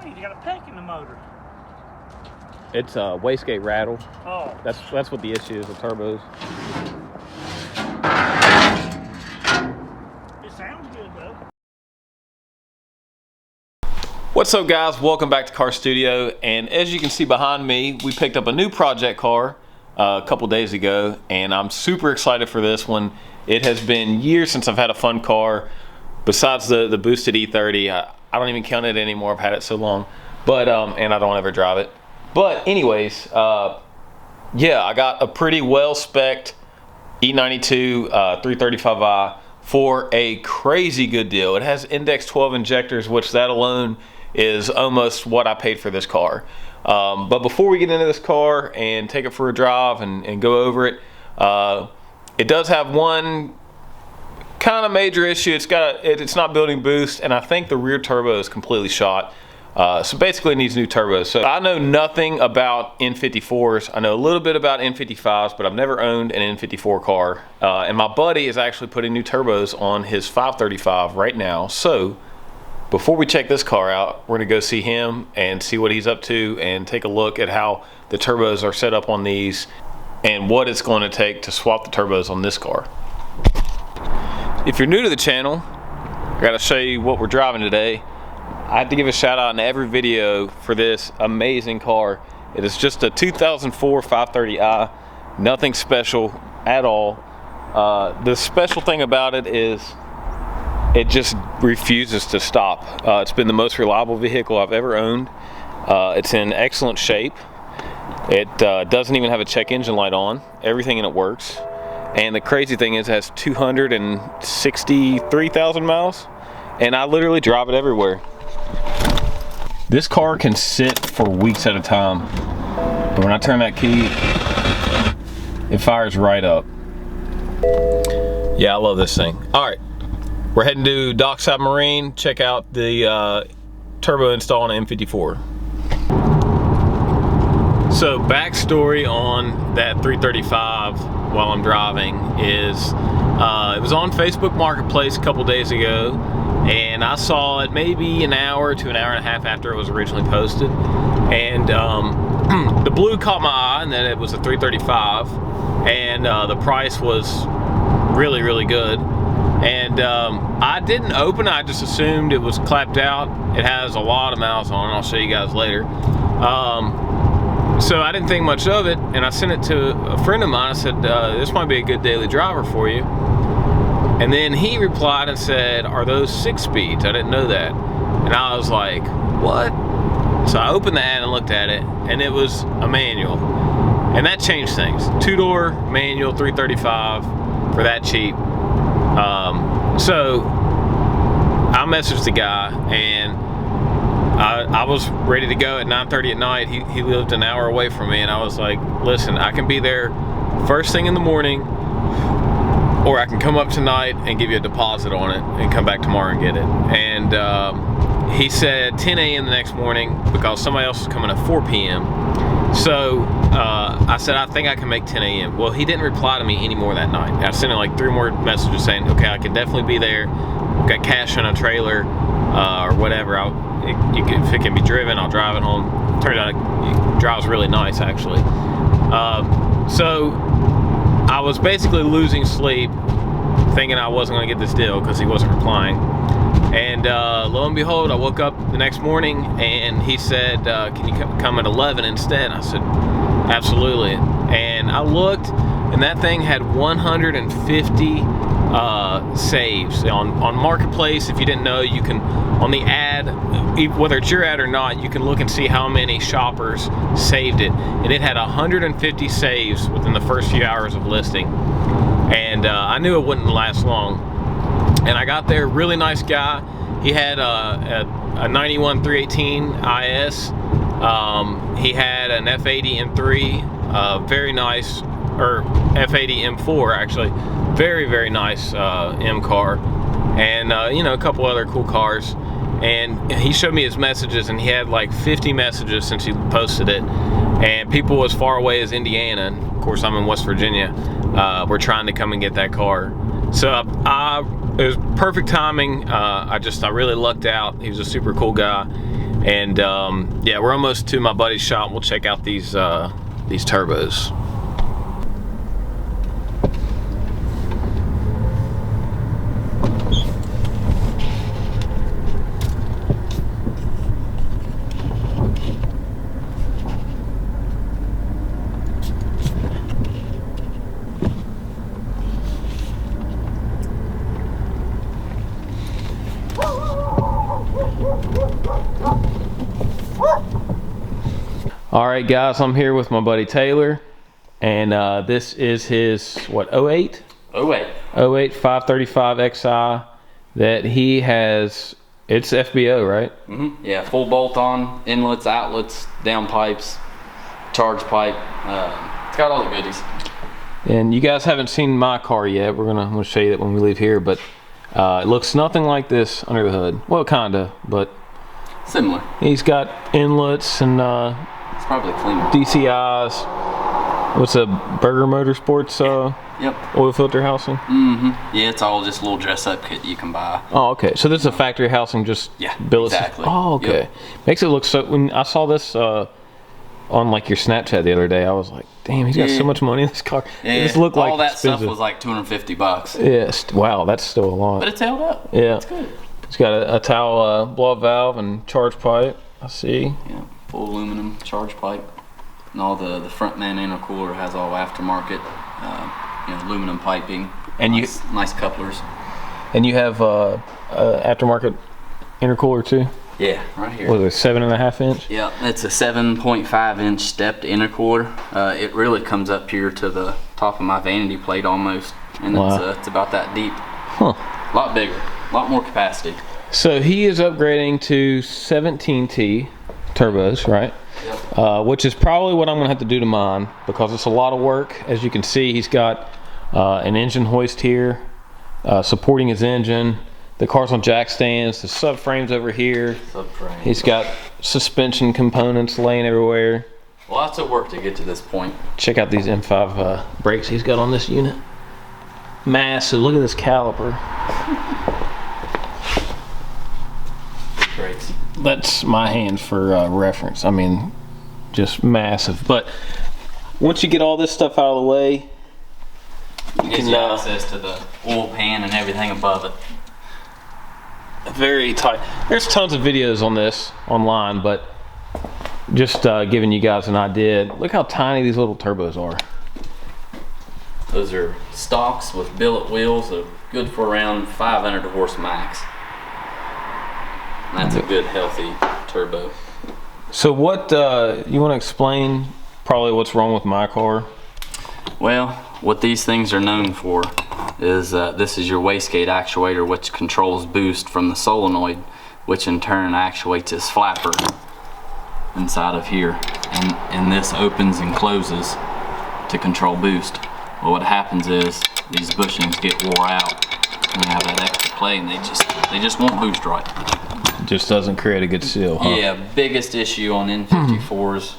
You got a peck in the motor. It's a wastegate rattle. Oh. That's what the issue is with turbos. It sounds good though. What's up, guys? Welcome back to Car Studio. And as you can see behind me, we picked up a new project car a couple days ago, and I'm super excited for this one. It has been years since I've had a fun car. Besides the boosted E30, I don't even count it anymore. I've had it so long, but and I don't ever drive it. But anyways, yeah, I got a pretty well-spec'd E92 335i for a crazy good deal. It has index 12 injectors, which that alone is almost what I paid for this car. But before we get into this car and take it for a drive and go over it, it does have one kind of major issue. It's not building boost, and I think the rear turbo is completely shot. So basically it needs new turbos. So I know nothing about N54s. I know a little bit about N55s, but I've never owned an N54 car. And my buddy is actually putting new turbos on his 535 right now. So before we check this car out, we're gonna go see him and see what he's up to and take a look at how the turbos are set up on these and what it's going to take to swap the turbos on this car. If you're new to the channel, I gotta show you what we're driving today. I have to give a shout out in every video for this amazing car. It is just a 2004 530i, nothing special at all. The special thing about it is it just refuses to stop. It's been the most reliable vehicle I've ever owned. It's in excellent shape. It doesn't even have a check engine light on. Everything in it works. And the crazy thing is it has 263,000 miles, and I literally drive it everywhere. This car can sit for weeks at a time, but when I turn that key, it fires right up. Yeah, I love this thing. All right, we're heading to Dockside Marine, check out the turbo install on an M54. So backstory on that 335 while I'm driving is, it was on Facebook Marketplace a couple days ago, and I saw it maybe an hour to an hour and a half after it was originally posted. And the blue caught my eye, and that it was a 335, and the price was really, really good. And I didn't open it, I just assumed it was clapped out. It has a lot of miles on it, I'll show you guys later. So I didn't think much of it, and I sent it to a friend of mine. I said, this might be a good daily driver for you. And then he replied and said, are those 6 speeds? I didn't know that. And I was like, what? So I opened the ad and looked at it, and it was a manual. And that changed things. 2-door manual 335 for that cheap. So I messaged the guy, and I was ready to go at 9:30 at night. He lived an hour away from me, and I was like, listen, I can be there first thing in the morning, or I can come up tonight and give you a deposit on it and come back tomorrow and get it. And he said 10 a.m. the next morning because somebody else was coming at 4 p.m. So I said, I think I can make 10 a.m. Well, he didn't reply to me anymore that night. I sent him like 3 more messages saying, okay, I can definitely be there. I've got cash on a trailer or whatever. If it can be driven, I'll drive it home. Turned out it drives really nice, actually. So I was basically losing sleep, thinking I wasn't going to get this deal because he wasn't replying. And lo and behold, I woke up the next morning, and he said, can you come at 11 instead? I said, absolutely. And I looked, and that thing had 150 saves on Marketplace. If you didn't know, you can, on the ad, whether it's your ad or not, you can look and see how many shoppers saved it, and it had 150 saves within the first few hours of listing. And I knew it wouldn't last long, and I got there. Really nice guy. He had a 91 318 IS. He had an F80 M3, very nice, or F80 M4 actually, very, very nice M car, and you know, a couple other cool cars. And he showed me his messages, and he had like 50 messages since he posted it, and people as far away as Indiana, and of course I'm in West Virginia, were trying to come and get that car. So it was perfect timing. I really lucked out. He was a super cool guy, And yeah, we're almost to my buddy's shop. We'll check out these turbos. All right, guys, I'm here with my buddy Taylor, and this is his, what, 08? 08. 08 535 XI that he has. It's FBO, right? Mm-hmm. Yeah, full bolt-on, inlets, outlets, downpipes, charge pipe. It's got all the goodies. And you guys haven't seen my car yet. I'm gonna show you that when we leave here, but it looks nothing like this under the hood. Well, kinda, but Similar. he's got inlets and It's probably cleaner. DCIs. What's a Burger Motorsports Yep. oil filter housing? Mm-hmm. Yeah, it's all just a little dress-up kit you can buy. Oh, okay. So this is a factory housing, just Yeah, billet. exactly. Oh, okay. Yep. Makes it look so. When I saw this on like your Snapchat the other day, I was like, damn, he's got so much money in this car. Yeah, It just looked like all that expensive. stuff was like $250. Yes. Wow, that's still a lot. But it's held up. Yeah. It's good. It's got a towel blow-up valve and charge pipe. I see. Yeah, full aluminum charge pipe. And all the front man intercooler has all aftermarket, aluminum piping. And nice couplers. And you have aftermarket intercooler too. Yeah, right here. What is it, 7.5 inch? Yeah, it's a 7.5 inch stepped intercooler. It really comes up here to the top of my vanity plate almost, and Wow. it's about that deep. Huh. A lot bigger, a lot more capacity. So he is upgrading to 17T turbos, right? Yep. Which is probably what I'm gonna have to do to mine, because it's a lot of work. As you can see, he's got an engine hoist here supporting his engine. The car's on jack stands, the subframe's over here. Subframe. He's got suspension components laying everywhere. Lots of work to get to this point. Check out these M5 brakes he's got on this unit. Massive, look at this caliper. Brakes. That's my hands for reference. I mean, just massive. But once you get all this stuff out of the way, You get access to the oil pan and everything above it. very tight. There's tons of videos on this online, but just giving you guys an idea. Look how tiny these little turbos are. Those are stocks with billet wheels, so good for around 500 horse max. And that's a good, healthy turbo. So what, you want to explain probably what's wrong with my car? Well, what these things are known for is this is your wastegate actuator, which controls boost from the solenoid, which in turn actuates this flapper inside of here. And this opens and closes to control boost. Well, what happens is these bushings get wore out and you have that extra play, and they just won't boost right. Just doesn't create a good seal, huh? Yeah, biggest issue on N54s,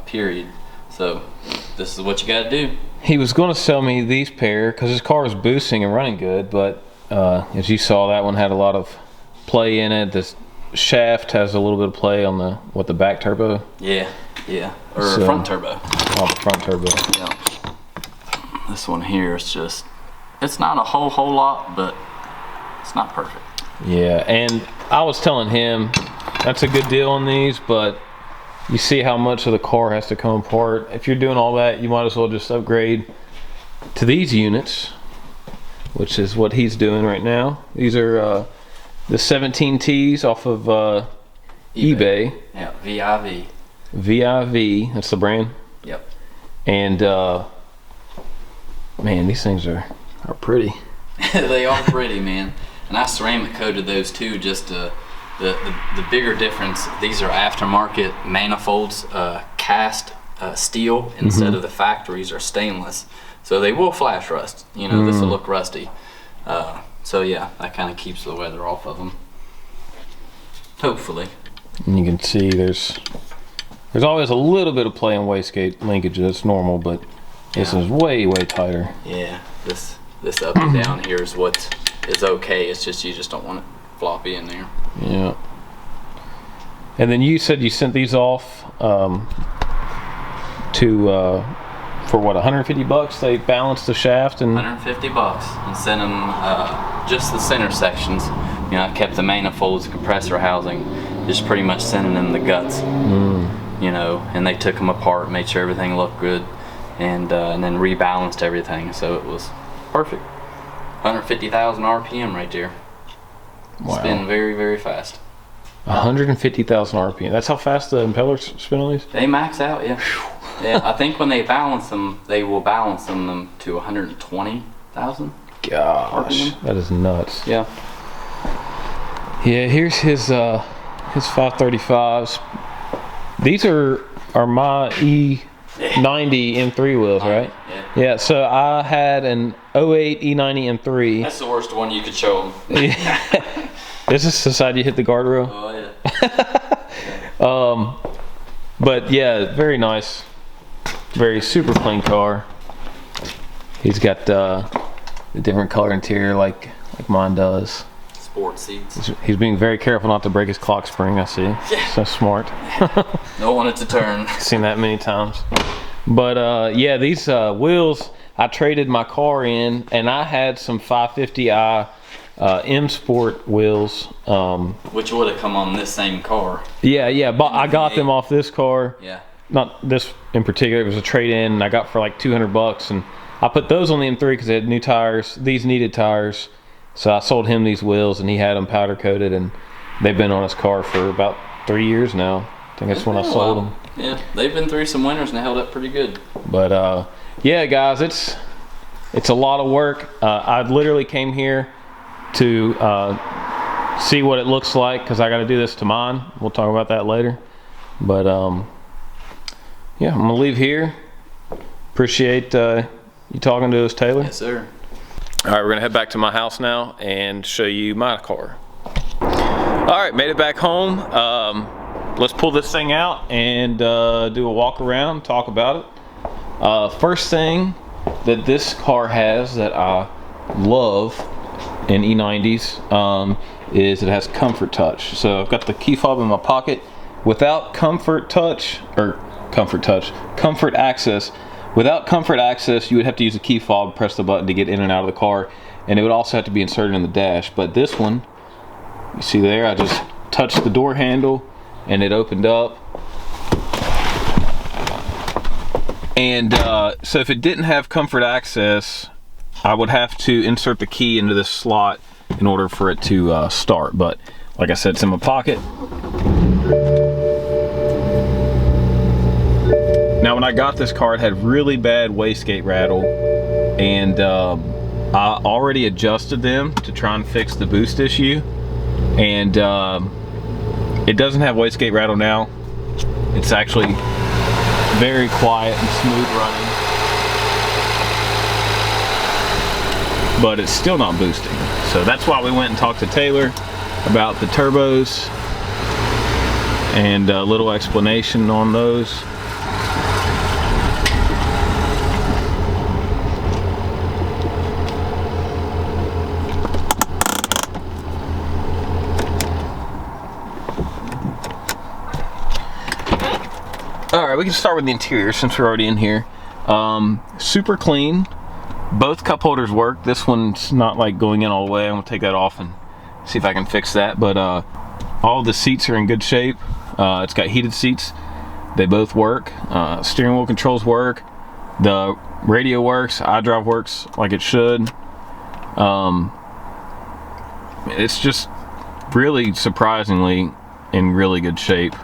period. So this is what you got to do. He was going to sell me these pair because his car was boosting and running good, but as you saw, that one had a lot of play in it. This shaft has a little bit of play on the back turbo. Yeah, or front turbo. Oh, the front turbo. Yeah. This one here is just, it's not a whole lot, but it's not perfect. Yeah, and I was telling him that's a good deal on these, but you see how much of the car has to come apart. If you're doing all that, you might as well just upgrade to these units, which is what he's doing right now. These are the 17Ts off of eBay. Yeah, VIV. VIV, that's the brand. Yep. And man, these things are pretty. They are pretty, man. And I ceramic coated those too, just the bigger difference. These are aftermarket manifolds, cast steel instead of the factories are stainless. So they will flash rust. You know, this will look rusty. So yeah, that kind of keeps the weather off of them. Hopefully. And you can see there's always a little bit of play in wastegate linkage. That's normal, but this is way tighter. Yeah, this up and down here is what is okay. It's just you just don't want it floppy in there. Yeah. And then you said you sent these off to for what, 150 bucks? They balanced the shaft and 150 bucks, and sent them just the center sections. You know, I kept the manifolds, compressor housing, just pretty much sending them the guts. You know, and they took them apart, made sure everything looked good, and then rebalanced everything, so it was perfect. 150,000 RPM right there. Wow. Spin very, very fast. 150,000 RPM. That's how fast the impellers spin on these? They max out, yeah. Yeah, I think when they balance them, they will balance them to 120,000. Gosh, RPM. that is nuts. Yeah. Yeah, here's his 535s. These are my E90 M3 wheels, right? Yeah. Yeah, so I had an 08 E90 M3. That's the worst one you could show them. This is the side you hit the guardrail. Oh, yeah. But yeah, very nice. Very super clean car. He's got the different color interior like mine does. Sport seats. He's being very careful not to break his clock spring, I see. Yeah. So smart. Don't want it to turn. Seen that many times. But yeah, these wheels, I traded my car in, and I had some 550i M Sport wheels. Which would have come on this same car. Yeah, but I got them off this car. Yeah. Not this in particular, it was a trade-in, and I got for like 200 bucks, and I put those on the M3 because they had new tires. These needed tires, so I sold him these wheels, and he had them powder coated, and they've been on his car for about 3 years now. I think that's when I sold them. Yeah, they've been through some winters and they held up pretty good. But yeah, guys, it's a lot of work. I literally came here to see what it looks like because I got to do this to mine. We'll talk about that later. But yeah, I'm gonna leave here. Appreciate you talking to us, Taylor. Yes, sir. All right, we're gonna head back to my house now and show you my car. All right, made it back home. Let's pull this thing out and do a walk around, talk about it. First thing that this car has that I love in E90s is it has comfort touch. So I've got the key fob in my pocket. Without comfort access, without comfort access, you would have to use a key fob, press the button to get in and out of the car, and it would also have to be inserted in the dash. But this one, you see there, I just touched the door handle and it opened up. And so if it didn't have comfort access, I would have to insert the key into this slot in order for it to start. But like I said, it's in my pocket. Now when I got this car, it had really bad wastegate rattle, and I already adjusted them to try and fix the boost issue, and it doesn't have wastegate rattle now. It's actually very quiet and smooth running, but it's still not boosting. So that's why we went and talked to Taylor about the turbos and a little explanation on those. Alright, we can start with the interior since we're already in here. Super clean. Both cup holders work. This one's not like going in all the way. I'm going to take that off and see if I can fix that. But all the seats are in good shape. It's got heated seats. They both work. Steering wheel controls work. The radio works. iDrive works like it should. It's just really surprisingly in really good shape.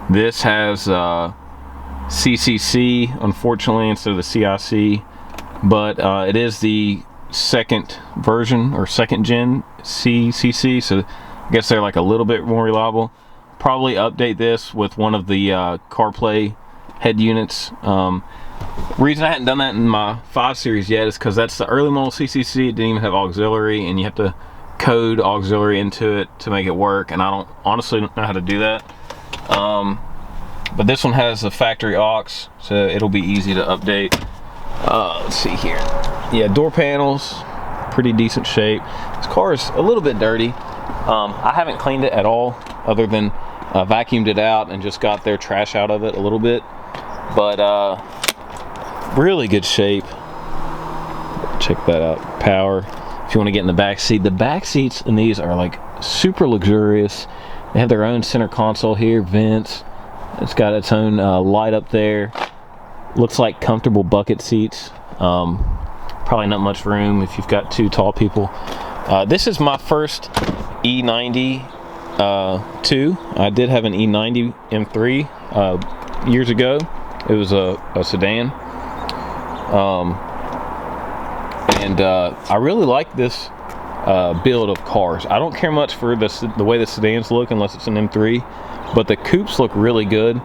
This has CCC, unfortunately, instead of the CIC, but it is the second version or second gen CCC, so I guess they're like a little bit more reliable. Probably update this with one of the CarPlay head units. Reason I hadn't done that in my 5 Series yet is because that's the early model CCC. It didn't even have auxiliary, and you have to code auxiliary into it to make it work, and I don't honestly know how to do that. But this one has a factory aux, so it'll be easy to update. Let's see here. Yeah, door panels, pretty decent shape. This car is a little bit dirty. I haven't cleaned it at all, other than vacuumed it out and just got their trash out of it a little bit. But really good shape. Check that out. Power. If you want to get in the back seat, the back seats in these are like super luxurious. They have their own center console here, vents. It's got its own light up there. Looks like comfortable bucket seats. Probably not much room if you've got two tall people. This is my first E92. I did have an E90 M3 years ago. It was a sedan. I really like this build of cars. I don't care much for the way the sedans look unless it's an M3, but the coupes look really good.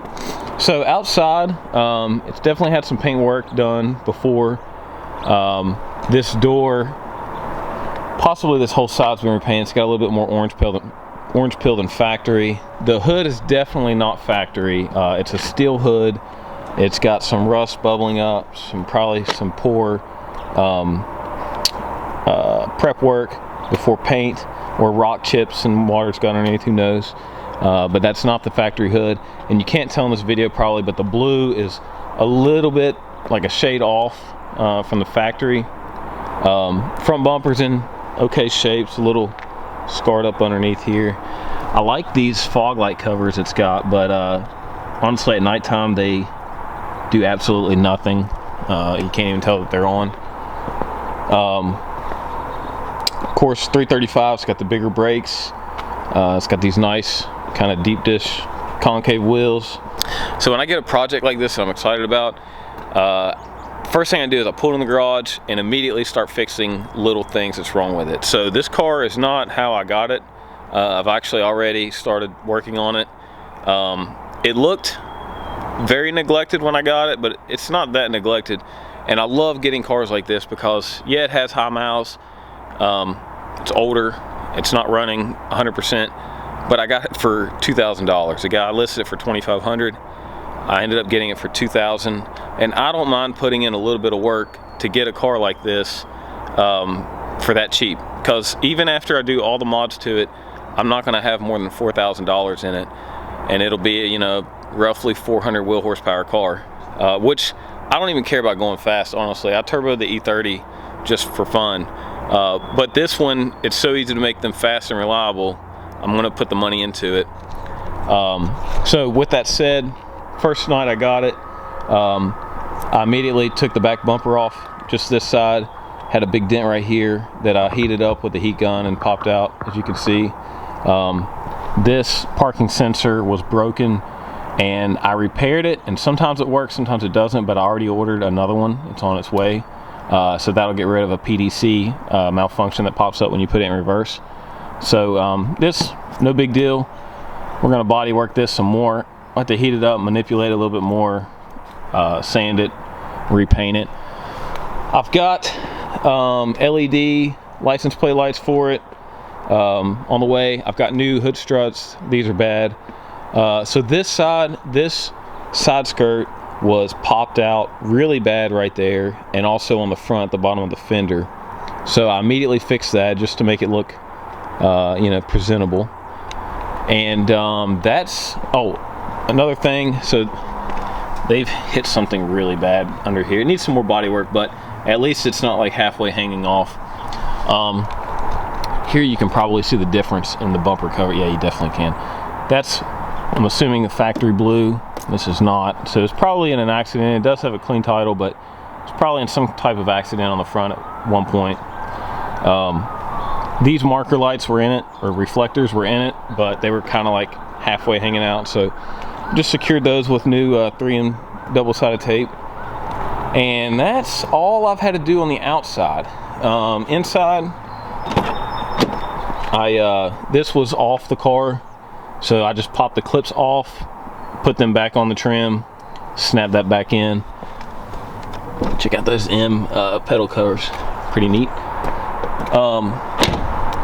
So outside, it's definitely had some paint work done before. This door, possibly this whole side's been repainted. It's got a little bit more orange peel than factory. The hood is definitely not factory. It's a steel hood. It's got some rust bubbling up, probably some poor prep work before paint, or rock chips and water's got underneath, who knows. But that's not the factory hood, and you can't tell in this video probably, but the blue is a little bit like a shade off from the factory. Front bumper's in okay shapes, a little scarred up underneath here. I like these fog light covers it's got, but honestly at nighttime they do absolutely nothing. You can't even tell that they're on. Of course, 335's got the bigger brakes. It's got these nice kind of deep dish concave wheels. So when I get a project like this that I'm excited about, first thing I do is I pull it in the garage and immediately start fixing little things that's wrong with it. So this car is not how I got it. I've actually already started working on it. It looked very neglected when I got it, but it's not that neglected. And I love getting cars like this because, yeah, it has high miles. It's older. It's not running 100%, but I got it for $2,000. The guy listed it for $2,500. I ended up getting it for $2,000, and I don't mind putting in a little bit of work to get a car like this for that cheap. Because even after I do all the mods to it, I'm not going to have more than $4,000 in it, and it'll be, you know, roughly 400 wheel horsepower car, which I don't even care about going fast, honestly. I turboed the E30 just for fun, but this one, it's so easy to make them fast and reliable. I'm going to put the money into it. So with that said, first night I got it, I immediately took the back bumper off, just this side. Had a big dent right here that I heated up with the heat gun and popped out, as you can see. This parking sensor was broken, and I repaired it, and sometimes it works, sometimes it doesn't, but I already ordered another one. It's on its way. So that'll get rid of a PDC malfunction that pops up when you put it in reverse. So this, no big deal. We're gonna body work this some more. I have to heat it up, manipulate it a little bit more, sand it, repaint it. I've got LED license plate lights for it on the way. I've got new hood struts. These are bad. So this side skirt was popped out really bad right there, and also on the front, the bottom of the fender. So I immediately fixed that just to make it look, you know, presentable. And that's, oh, another thing. So they've hit something really bad under here. It needs some more body work, but at least it's not like halfway hanging off. Here you can probably see the difference in the bumper cover. Yeah, you definitely can. That's, I'm assuming, the factory blue. This is not. So it's probably in an accident. It does have a clean title, but it's probably in some type of accident on the front at one point. These marker lights were in it, or reflectors were in it, but they were kind of like halfway hanging out. So just secured those with new 3M double-sided tape. And that's all I've had to do on the outside. Inside, this was off the car, so I just popped the clips off, put them back on the trim, snap that back in. Check out those M pedal covers, pretty neat.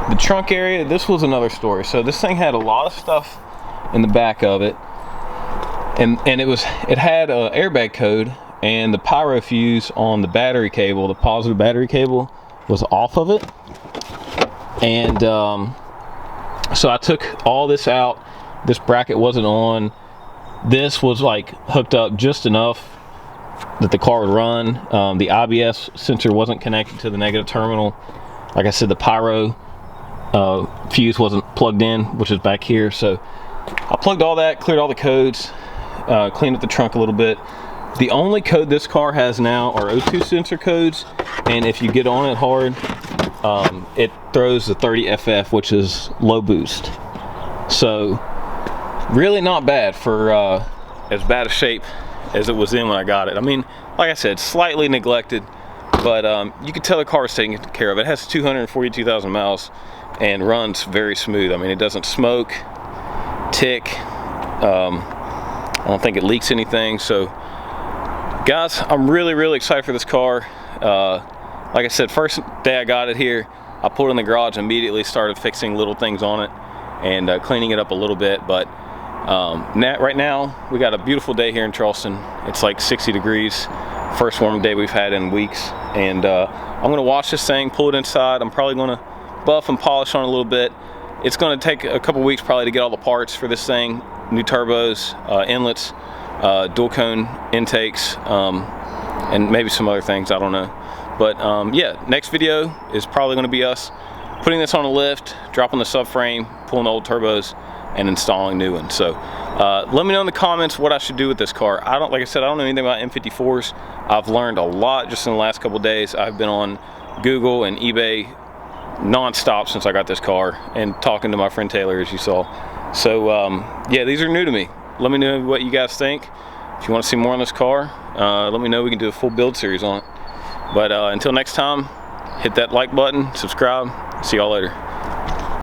The trunk area, this was another story. So this thing had a lot of stuff in the back of it, and it had an airbag code, and the pyro fuse on the battery cable, the positive battery cable, was off of it. And So I took all this out. This bracket wasn't on. This was like hooked up just enough that the car would run. The IBS sensor wasn't connected to the negative terminal. Like I said, the pyro fuse wasn't plugged in, which is back here. So I plugged all that, cleared all the codes, cleaned up the trunk a little bit. The only code this car has now are O2 sensor codes, and if you get on it hard, it throws the 30FF, which is low boost. So really not bad for as bad a shape as it was in when I got it. I mean, like I said, slightly neglected, but you can tell the car is taken care of. It has 242,000 miles and runs very smooth. I mean, it doesn't smoke, tick. I don't think it leaks anything. So guys, I'm really excited for this car. Like I said, first day I got it here, I pulled it in the garage and immediately started fixing little things on it and cleaning it up a little bit. But right now we got a beautiful day here in Charleston. It's like 60 degrees, first warm day we've had in weeks. And I'm gonna wash this thing, pull it inside. I'm probably gonna buff and polish on it a little bit. It's gonna take a couple weeks probably to get all the parts for this thing, new turbos, inlets, dual cone intakes, and maybe some other things, I don't know. But yeah, next video is probably gonna be us putting this on a lift, dropping the subframe, pulling the old turbos, and installing new ones. So let me know in the comments what I should do with this car. Like I said, I don't know anything about M54s. I've learned a lot just in the last couple days. I've been on Google and eBay non-stop since I got this car, and talking to my friend Taylor, as you saw. So yeah, these are new to me. Let me know what you guys think. If you want to see more on this car, let me know. We can do a full build series on it. But until next time, hit that like button, subscribe. See y'all later.